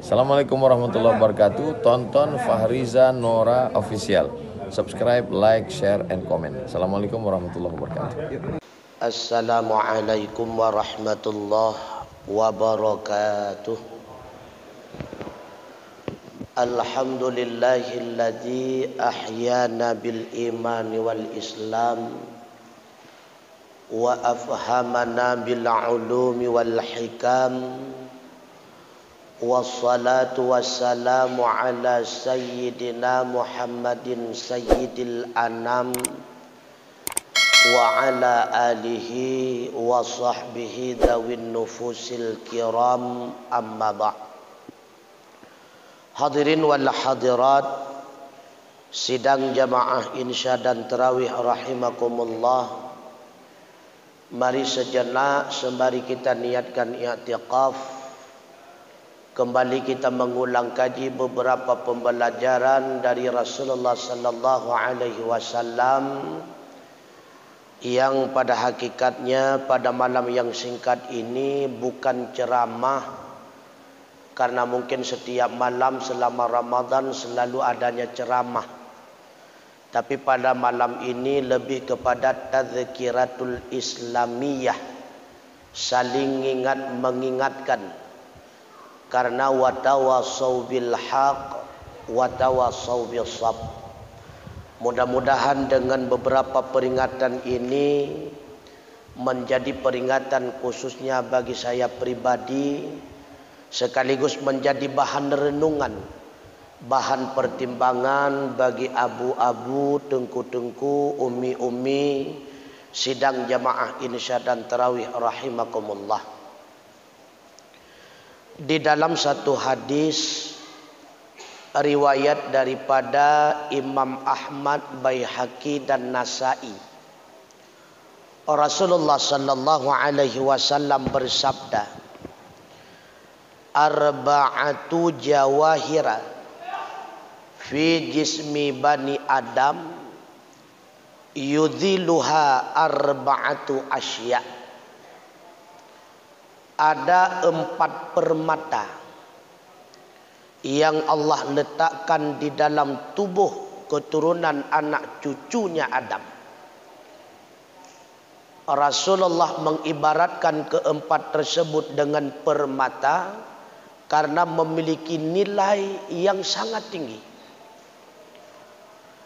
Assalamualaikum warahmatullahi wabarakatuh. Tonton Fahriza Nora Official. Subscribe, like, share, and comment. Assalamualaikum warahmatullahi wabarakatuh. Assalamualaikum warahmatullahi wabarakatuh. Alhamdulillahilladzi ahyana bil imani wal islam wa afhamana bil ulumi wal hikam. Wassalatu wassalamu ala sayyidina Muhammadin sayyidil anam wa ala alihi wa sahbihi dhawin nufusil kiram, amma ba'. Hadirin wal hadirat, sidang jamaah insya dan tarawih rahimakumullah. Mari sejenak sembari kita niatkan i'tikaf, kembali kita mengulang kaji beberapa pembelajaran dari Rasulullah sallallahu alaihi wasallam yang pada hakikatnya pada malam yang singkat ini bukan ceramah, karena mungkin setiap malam selama Ramadan selalu adanya ceramah. Tapi pada malam ini lebih kepada tadzkiratul islamiyah, saling mengingatkan. Karena watawasau bil haq watawasau bis sabr. Mudah-mudahan dengan beberapa peringatan ini menjadi peringatan khususnya bagi saya pribadi, sekaligus menjadi bahan renungan, bahan pertimbangan bagi abu-abu, tengku-tengku, umi-umi sidang jamaah insya dan tarawih rahimakumullah. Di dalam satu hadis riwayat daripada Imam Ahmad, Baihaqi dan Nasai, Rasulullah sallallahu alaihi wasallam bersabda, arba'atu jawahira fi jismi bani Adam yudhiluha arba'atu asya'. Ada 4 permata yang Allah letakkan di dalam tubuh keturunan anak cucunya Adam. Rasulullah mengibaratkan keempat tersebut dengan permata karena memiliki nilai yang sangat tinggi,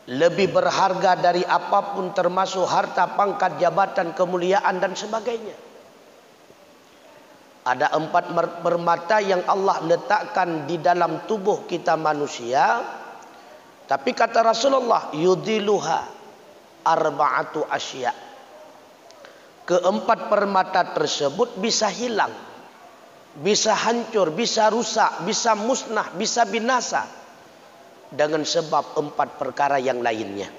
lebih berharga dari apapun, termasuk harta, pangkat, jabatan, kemuliaan dan sebagainya. Ada 4 permata yang Allah letakkan di dalam tubuh kita manusia. Tapi kata Rasulullah, yudhiluha arba'atu asya'. Keempat permata tersebut bisa hilang, bisa hancur, bisa rusak, bisa musnah, bisa binasa dengan sebab 4 perkara yang lainnya.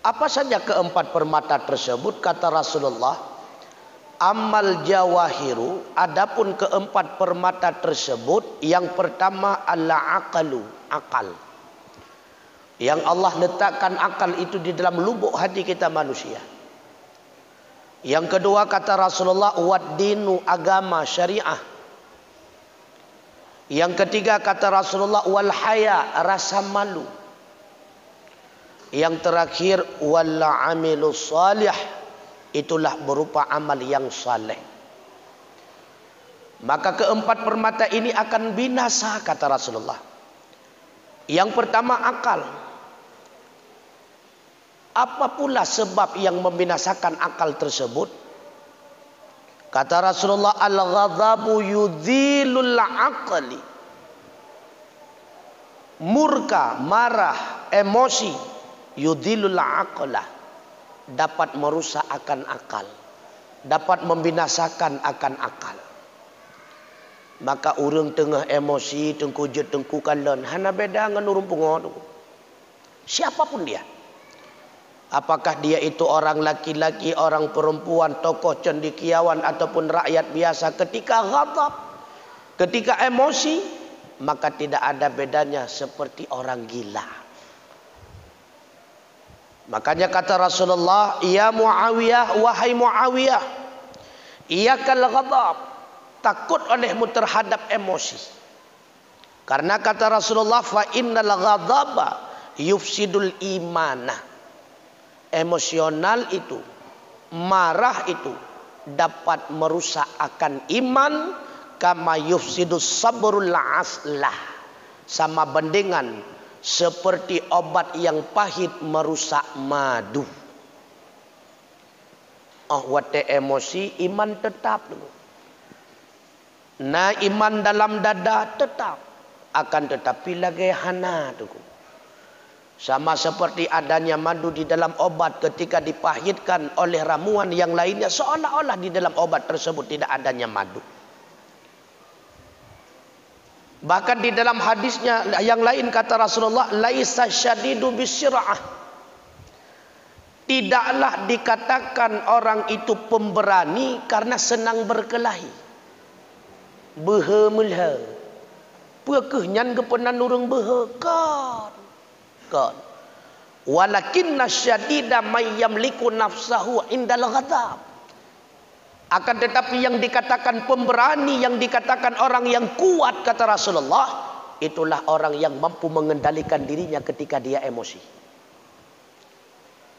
Apa saja keempat permata tersebut? Kata Rasulullah, amal jawahiru, adapun keempat permata tersebut, yang pertama adalah aqalu, akal. Yang Allah letakkan akal itu di dalam lubuk hati kita manusia. Yang kedua kata Rasulullah, wad-dinu, agama, syariah. Yang ketiga kata Rasulullah, wal haya, rasa malu. Yang terakhir wal amilus salih, itulah berupa amal yang saleh. Maka keempat permata ini akan binasa kata Rasulullah. Yang pertama akal. Apa pula sebab yang membinasakan akal tersebut? Kata Rasulullah, al-ghadhabu yudhilul aqli. Murka, marah, emosi, yudhilul aqla, dapat merusak akan akal, dapat membinasakan akan akal. Maka urang tengah emosi, tengkujut tengkukan len, hana beda dengan urang pungo. Siapapun dia, apakah dia itu orang laki-laki, orang perempuan, tokoh cendekiawan ataupun rakyat biasa, ketika ghadab, ketika emosi, maka tidak ada bedanya seperti orang gila. Makanya kata Rasulullah, ya Muawiyah, wahai Muawiyah, iyakal ghadab, takut olehmu terhadap emosi. Karena kata Rasulullah, fa innal ghadaba yufsidul imanah. Emosional itu, marah itu dapat merusak akan iman, kama yufsidus sabrul aslah, sama bandingan seperti obat yang pahit merusak madu. Oh, wate emosi iman tetap. Nah, iman dalam dada tetap, akan tetapi lagi hana tu. Sama seperti adanya madu di dalam obat ketika dipahitkan oleh ramuan yang lainnya, seolah-olah di dalam obat tersebut tidak adanya madu. Bahkan di dalam hadisnya yang lain kata Rasulullah, laisa syadidu bisyira'ah. Tidaklah dikatakan orang itu pemberani karena senang berkelahi. Behemulha. Pekehnya kepenan urang behekan. Kan. Walakinna syadida may yamliku nafsahu indal ghadab. Akan tetapi yang dikatakan pemberani, yang dikatakan orang yang kuat kata Rasulullah, itulah orang yang mampu mengendalikan dirinya ketika dia emosi.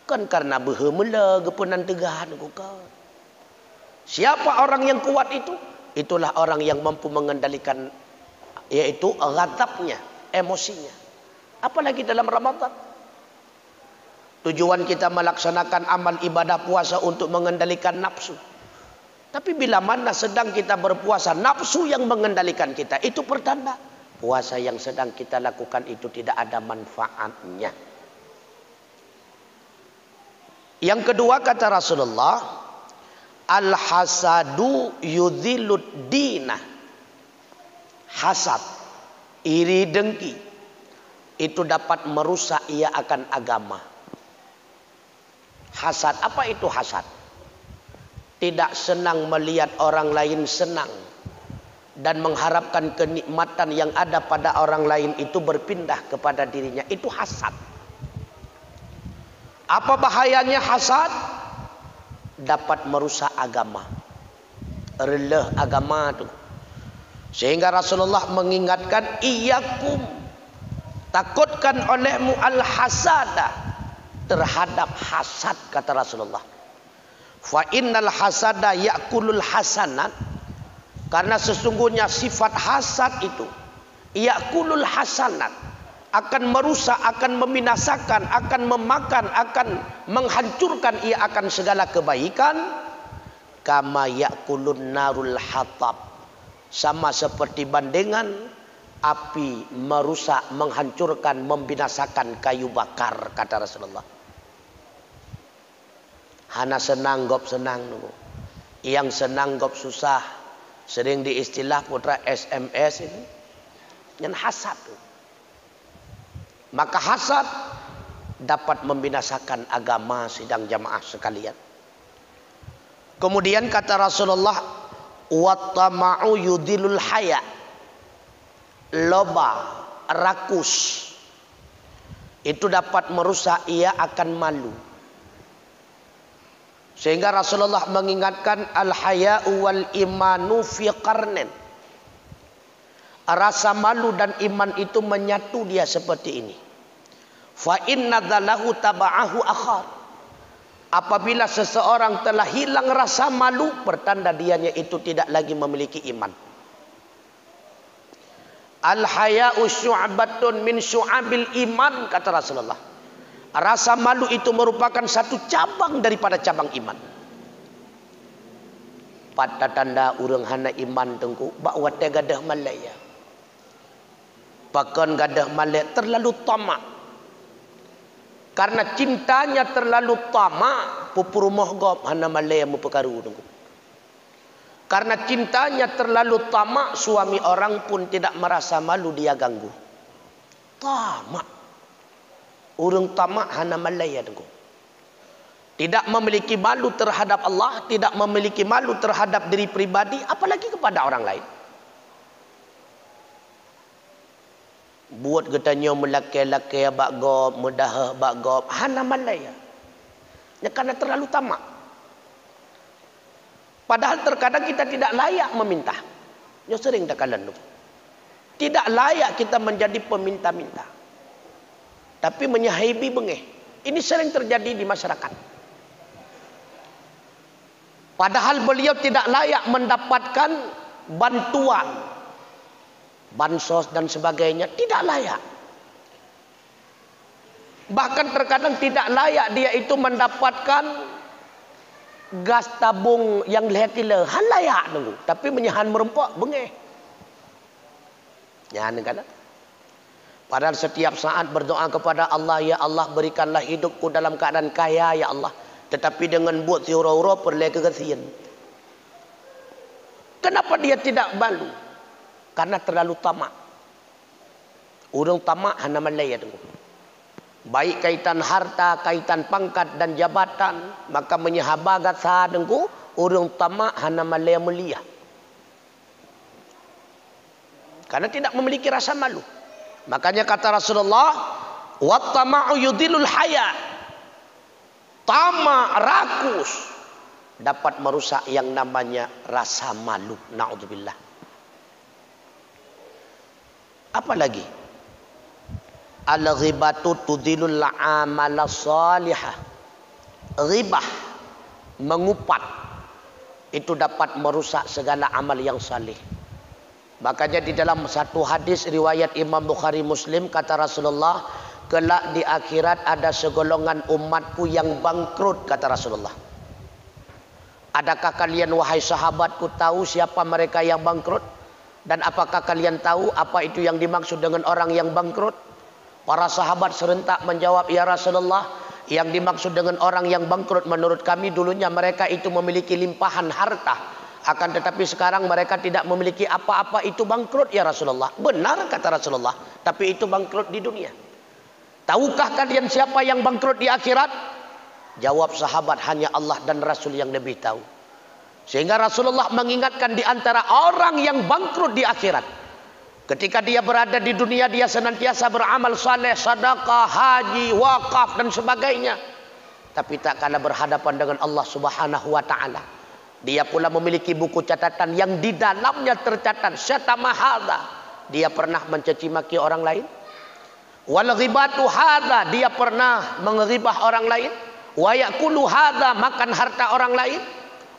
Kan karena behemula gepenan tegahan kan. Siapa orang yang kuat itu? Itulah orang yang mampu mengendalikan, yaitu ghadabnya, emosinya. Apalagi dalam Ramadan. Tujuan kita melaksanakan amal ibadah puasa untuk mengendalikan nafsu. Tapi bila mana sedang kita berpuasa, nafsu yang mengendalikan kita, itu pertanda puasa yang sedang kita lakukan itu tidak ada manfaatnya. Yang kedua kata Rasulullah, al-hasadu yudhilud dinah. Hasad, iri dengki, itu dapat merusak ia akan agama. Hasad, apa itu hasad? Tidak senang melihat orang lain senang dan mengharapkan kenikmatan yang ada pada orang lain itu berpindah kepada dirinya. Itu hasad. Apa bahayanya hasad? Dapat merusak agama. Relah agama itu. Sehingga Rasulullah mengingatkan, iyakum, takutkan olehmu al-hasada, terhadap hasad kata Rasulullah. Fa innal hasada yakulul hasanat, karena sesungguhnya sifat hasad itu yakulul hasanat, akan merusak, akan membinasakan, akan memakan, akan menghancurkan ia akan segala kebaikan. Kama yakulun narul hatab, sama seperti bandingan api merusak, menghancurkan, membinasakan kayu bakar kata Rasulullah. Hana senang gop senang nunggu. Yang senang gop susah. Sering diistilah putra SMS ini. Yang hasad. Maka hasad dapat membinasakan agama sidang jamaah sekalian. Kemudian kata Rasulullah, wattama'u yudilul haya. Loba, rakus, itu dapat merusak ia akan malu. Sehingga Rasulullah mengingatkan al-haya'u wal imanu fi qarnin. Rasa malu dan iman itu menyatu dia seperti ini. Fa inna dhalahu taba'ahu akhar. Apabila seseorang telah hilang rasa malu, pertanda dianya itu tidak lagi memiliki iman. Al-haya'u syu'batun min syu'abil iman kata Rasulullah. Rasa malu itu merupakan satu cabang daripada cabang iman. Pada tanda urang hana iman tengku, bawa te gadah malaya. Bahkan gadah malaya terlalu tamak. Karena cintanya terlalu tamak, pupurumah gop hana malaya mupakaru tengku. Karena cintanya terlalu tamak, suami orang pun tidak merasa malu dia ganggu. Tamak. Urang tamak hana malaya tengku. Tidak memiliki malu terhadap Allah, tidak memiliki malu terhadap diri pribadi, apalagi kepada orang lain. Buat katanya melaki-laki bak gop, mudah bak gop. Hana malaya. Ya, karena terlalu tamak. Padahal terkadang kita tidak layak meminta. Ya sering tak kalan tu. Tidak layak kita menjadi peminta-minta. Tapi menyahibi bengeh. Ini sering terjadi di masyarakat. Padahal beliau tidak layak mendapatkan bantuan, bansos dan sebagainya, tidak layak. Bahkan terkadang tidak layak dia itu mendapatkan gas tabung yang lehak-leh. Han layak nunggu, tapi menyahan merempok bengeh. Ya kan? Padahal setiap saat berdoa kepada Allah, ya Allah berikanlah hidupku dalam keadaan kaya ya Allah. Tetapi dengan buat si hura-hura perlu kegesian. Kenapa dia tidak balu? Karena terlalu tamak. Orang tamak hana malaya tunggu. Baik kaitan harta, kaitan pangkat dan jabatan, maka menyahabagat sah tunggu. Orang tamak hana malaya mulia. Karena tidak memiliki rasa malu. Makanya kata Rasulullah, "Wat tama'u yudilul haya." Tamak, rakus dapat merusak yang namanya rasa malu. Na'udzubillah. Apa lagi? Al-ghibatu tudilul amala salihah. Ghibah, mengupat, itu dapat merusak segala amal yang saleh. Makanya di dalam satu hadis riwayat Imam Bukhari Muslim kata Rasulullah, kelak di akhirat ada segolongan umatku yang bangkrut, kata Rasulullah. Adakah kalian wahai sahabatku tahu siapa mereka yang bangkrut? Dan apakah kalian tahu apa itu yang dimaksud dengan orang yang bangkrut? Para sahabat serentak menjawab, ya Rasulullah, yang dimaksud dengan orang yang bangkrut menurut kami dulunya mereka itu memiliki limpahan harta. Akan tetapi sekarang mereka tidak memiliki apa-apa, itu bangkrut ya Rasulullah. Benar kata Rasulullah, tapi itu bangkrut di dunia. Tahukah kalian siapa yang bangkrut di akhirat? Jawab sahabat, hanya Allah dan Rasul yang lebih tahu. Sehingga Rasulullah mengingatkan di antara orang yang bangkrut di akhirat. Ketika dia berada di dunia, dia senantiasa beramal saleh, sedekah, haji, wakaf dan sebagainya. Tapi tak kalah berhadapan dengan Allah Subhanahu wa taala. Dia pula memiliki buku catatan yang di dalamnya tercatat syatama hadza. Dia pernah mencaci maki orang lain. Wal ghibatu hadza, dia pernah menghibah orang lain. Wa yakulu hadza, makan harta orang lain.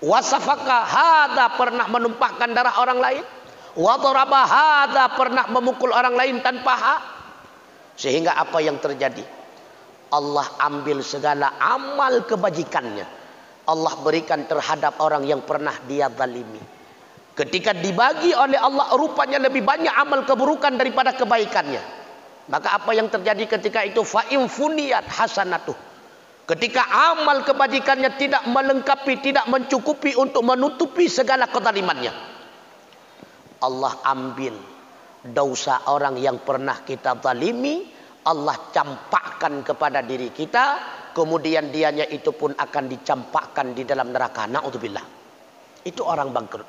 Wa safaka hadza, pernah menumpahkan darah orang lain. Wa daraba hadza, pernah memukul orang lain tanpa hak. Sehingga apa yang terjadi? Allah ambil segala amal kebajikannya, Allah berikan terhadap orang yang pernah dia zalimi. Ketika dibagi oleh Allah, rupanya lebih banyak amal keburukan daripada kebaikannya. Maka apa yang terjadi ketika itu? Fa'im funiyat hasanatuh. Ketika amal kebajikannya tidak melengkapi, tidak mencukupi untuk menutupi segala kezalimannya, Allah ambil dosa orang yang pernah kita zalimi, Allah campakkan kepada diri kita. Kemudian dianya itu pun akan dicampakkan di dalam neraka. Na'udzubillah. Itu orang bangkrut.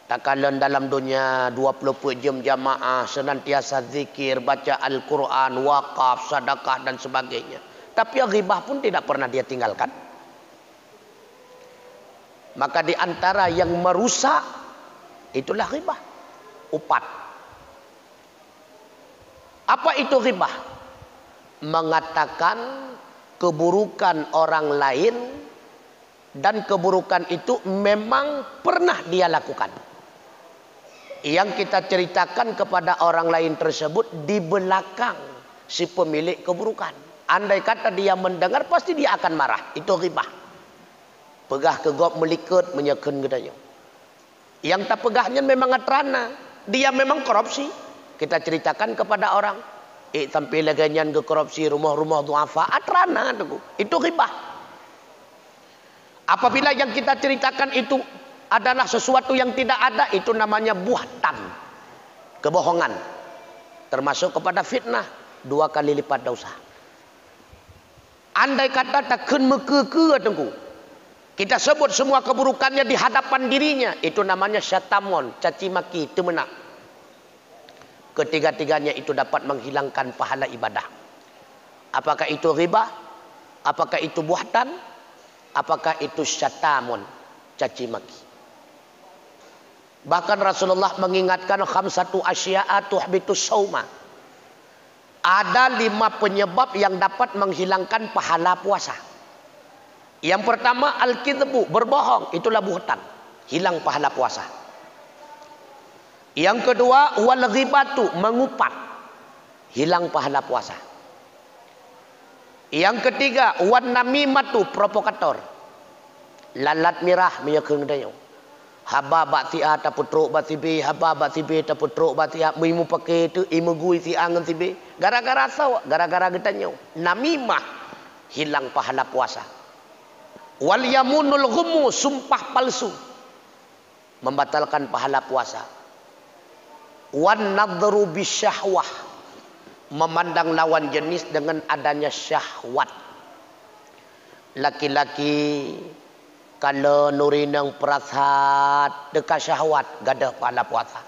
Tak kala dalam dunia 24 jam jamaah, senantiasa zikir, baca Al-Quran, wakaf, sedekah dan sebagainya. Tapi ghibah pun tidak pernah dia tinggalkan. Maka di antara yang merusak, itulah ghibah. Upat. Apa itu ghibah? Mengatakan keburukan orang lain, dan keburukan itu memang pernah dia lakukan. Yang kita ceritakan kepada orang lain tersebut di belakang si pemilik keburukan. Andai kata dia mendengar, pasti dia akan marah. Itu ghibah. Pegah ke gop melikut menyekan gedanya. Yang tak pegahnya memang atrana, dia memang korupsi. Kita ceritakan kepada orang, sampai laganyan ke korupsi rumah-rumah duafa, atrana itu ghibah. Apabila yang kita ceritakan itu adalah sesuatu yang tidak ada, itu namanya buhtan, kebohongan, termasuk kepada fitnah, 2 kali lipat dosa. Andai kata takkan mekeke tengku, kita sebut semua keburukannya di hadapan dirinya, itu namanya syatamon, caci maki, temenak. Ketiga-tiganya itu dapat menghilangkan pahala ibadah. Apakah itu riba? Apakah itu buhtan? Apakah itu syatamun, caci maki? Bahkan Rasulullah mengingatkan khamsatu asya'a tuhbitus shauma. Ada 5 penyebab yang dapat menghilangkan pahala puasa. Yang pertama al-kidbu, berbohong, itulah buhtan, hilang pahala puasa. Yang kedua wal ghibatu, mengupat, hilang pahala puasa. Yang ketiga wan namimatu, provokator, lalat mirah menyekeng dayo. Haba bakti a ta putruk bakti b, haba bakti b ta putruk bakti a, mimu pakai tu imu gui si angan si b. Gara-gara saw, gara-gara getanyo. Namimah, hilang pahala puasa. Wal yamunul ghumu, sumpah palsu, membatalkan pahala puasa. Wan nadhru bisyahwah, memandang lawan jenis dengan adanya syahwat. Laki-laki kalau nurinang perasat dekat syahwat gadah pahala puasa.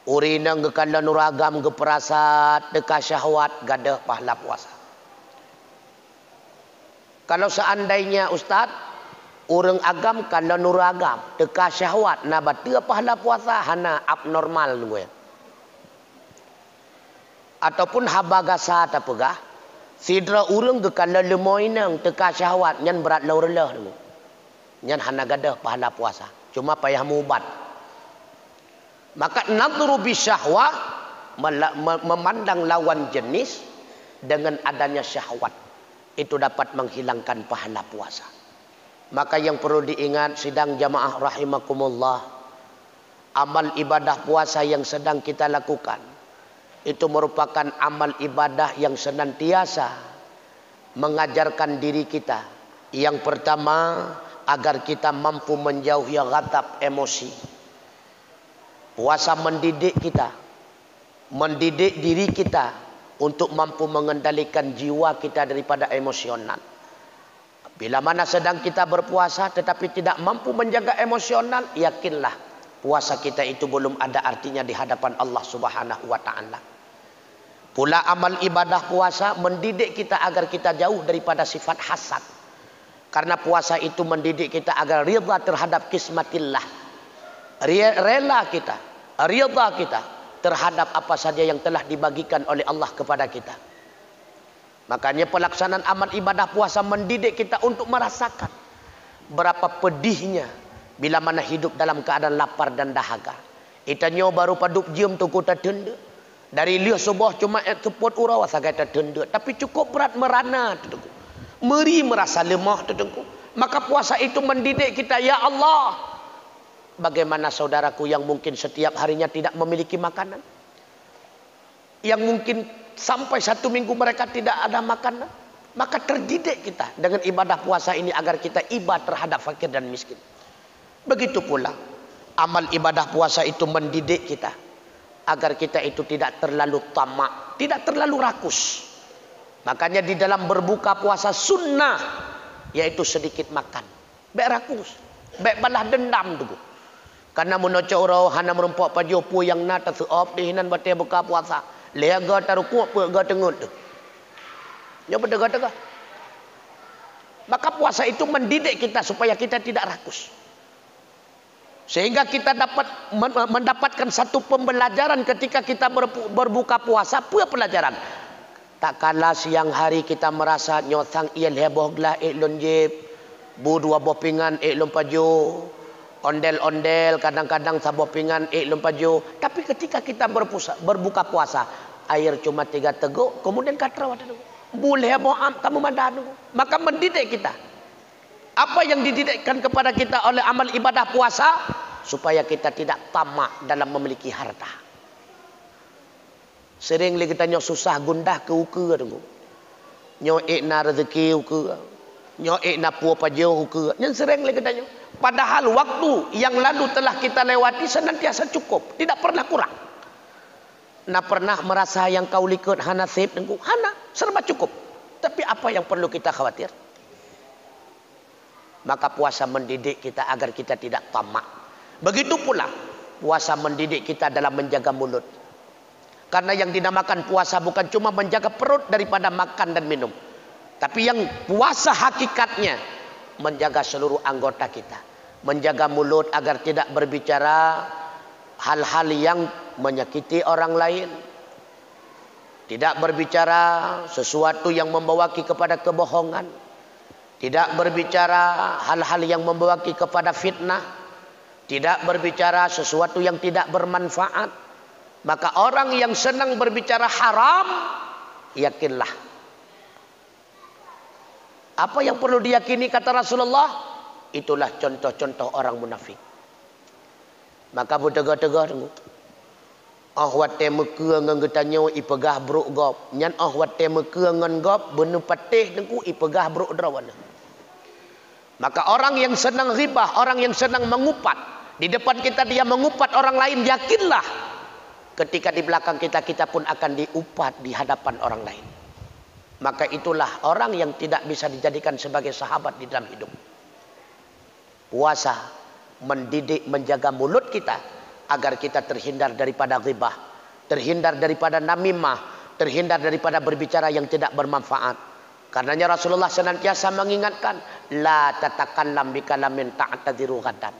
Urinang kalau nuragam ke perasat dekat syahwat gadah pahala puasa. Kalau seandainya ustaz orang agam kalau nuragam dekat syahwat na batia pahala puasa hana abnormal gue. Ataupun habagasa tapegah sidra urang ke kalau lemoinang dekat syahwat nyan berat laurelah gue. Nyan hana gadah pahala puasa, cuma payah mubat. Maka nadhru bisyahwah, memandang lawan jenis dengan adanya syahwat, itu dapat menghilangkan pahala puasa. Maka yang perlu diingat sidang jamaah rahimakumullah, amal ibadah puasa yang sedang kita lakukan itu merupakan amal ibadah yang senantiasa mengajarkan diri kita. Yang pertama, agar kita mampu menjauhi ghadab, emosi. Puasa mendidik kita, mendidik diri kita untuk mampu mengendalikan jiwa kita daripada emosional. Bila mana sedang kita berpuasa tetapi tidak mampu menjaga emosional, yakinlah puasa kita itu belum ada artinya di hadapan Allah Subhanahu wa taala. Pula amal ibadah puasa mendidik kita agar kita jauh daripada sifat hasad. Karena puasa itu mendidik kita agar rida terhadap kismatillah. Rela kita, rida kita terhadap apa saja yang telah dibagikan oleh Allah kepada kita. Makanya pelaksanaan amal ibadah puasa mendidik kita untuk merasakan berapa pedihnya bila mana hidup dalam keadaan lapar dan dahaga. Itanyo baru paduk jiem tu kuta tenda. Dari liah subuh cuma teput urawa sagai tenda. Tapi cukup berat merana tu. Meri merasa lemah tertengku. Maka puasa itu mendidik kita, ya Allah, bagaimana saudaraku yang mungkin setiap harinya tidak memiliki makanan, yang mungkin sampai 1 minggu mereka tidak ada makanan. Maka terdidik kita dengan ibadah puasa ini agar kita iba terhadap fakir dan miskin. Begitu pula amal ibadah puasa itu mendidik kita agar kita itu tidak terlalu tamak, tidak terlalu rakus. Makanya di dalam berbuka puasa sunnah, yaitu sedikit makan. Baik rakus, baik balah dendam tu. Karena menoco orang hana merempok pajopu yang nata seop di hinan batia buka puasa. Lega taruh kuat pe ga tengut tu. Nyoba dega-dega. Maka puasa itu mendidik kita supaya kita tidak rakus. Sehingga kita dapat mendapatkan satu pembelajaran ketika kita berbuka puasa. Apa pelajaran? Tak kala siang hari kita merasa nyotang ia heboh glah lonjep, bu 2 bopingan lompaju, ondel-ondel kadang-kadang sabopingan lompaju. Tapi ketika kita berbuka puasa, air cuma 3 teguk, kemudian katra wadah boleh heboh kamu mandan. Maka mendidik kita. Apa yang dididikkan kepada kita oleh amal ibadah puasa supaya kita tidak tamak dalam memiliki harta. Sering lagi kita nyok susah gundah ke uke tu. Nyok na rezeki uke. Nyok na puo pajo uke. Yang sering lagi kita nyok. Padahal waktu yang lalu telah kita lewati senantiasa cukup, tidak pernah kurang. Nah pernah merasa yang kau likut hana sip dengku, hana serba cukup. Tapi apa yang perlu kita khawatir? Maka puasa mendidik kita agar kita tidak tamak. Begitu pula puasa mendidik kita dalam menjaga mulut. Karena yang dinamakan puasa bukan cuma menjaga perut daripada makan dan minum. Tapi yang puasa hakikatnya menjaga seluruh anggota kita. Menjaga mulut agar tidak berbicara hal-hal yang menyakiti orang lain. Tidak berbicara sesuatu yang membawa kepada kebohongan. Tidak berbicara hal-hal yang membawa kepada fitnah. Tidak berbicara sesuatu yang tidak bermanfaat. Maka orang yang senang berbicara haram, yakinlah. Apa yang perlu diyakini kata Rasulullah? Itulah contoh-contoh orang munafik. Maka bertegak-tegak tengok. Ahwat temeka ngan getanyo ipegah bruk gop. Nyan ahwat temeka ngan gop benu patih tengku ipegah bruk drawana. Maka orang yang senang ghibah, orang yang senang mengupat, di depan kita dia mengupat orang lain, yakinlah ketika di belakang kita, kita pun akan diupat di hadapan orang lain. Maka itulah orang yang tidak bisa dijadikan sebagai sahabat di dalam hidup. Puasa mendidik, menjaga mulut kita agar kita terhindar daripada ghibah, terhindar daripada namimah, terhindar daripada berbicara yang tidak bermanfaat. Karenanya Rasulullah senantiasa mengingatkan, la tatakallam bikalamin ta'tadiru ghadan.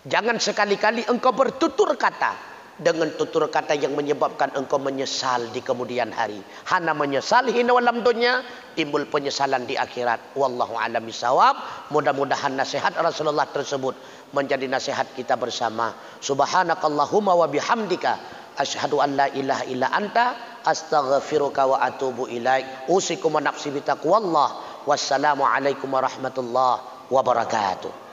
Jangan sekali-kali engkau bertutur kata dengan tutur kata yang menyebabkan engkau menyesal di kemudian hari. Hana menyesal hina walam dunya, timbul penyesalan di akhirat. Wallahu a'lam bishawab. Mudah-mudahan nasihat Rasulullah tersebut menjadi nasihat kita bersama. Subhanakallahumma wa bihamdika asyhadu an la ilaha illa anta astaghfiruka wa atubu ilaik. Usikum wa nafsi bitaqwallah. Wassalamu alaikum warahmatullahi wabarakatuh.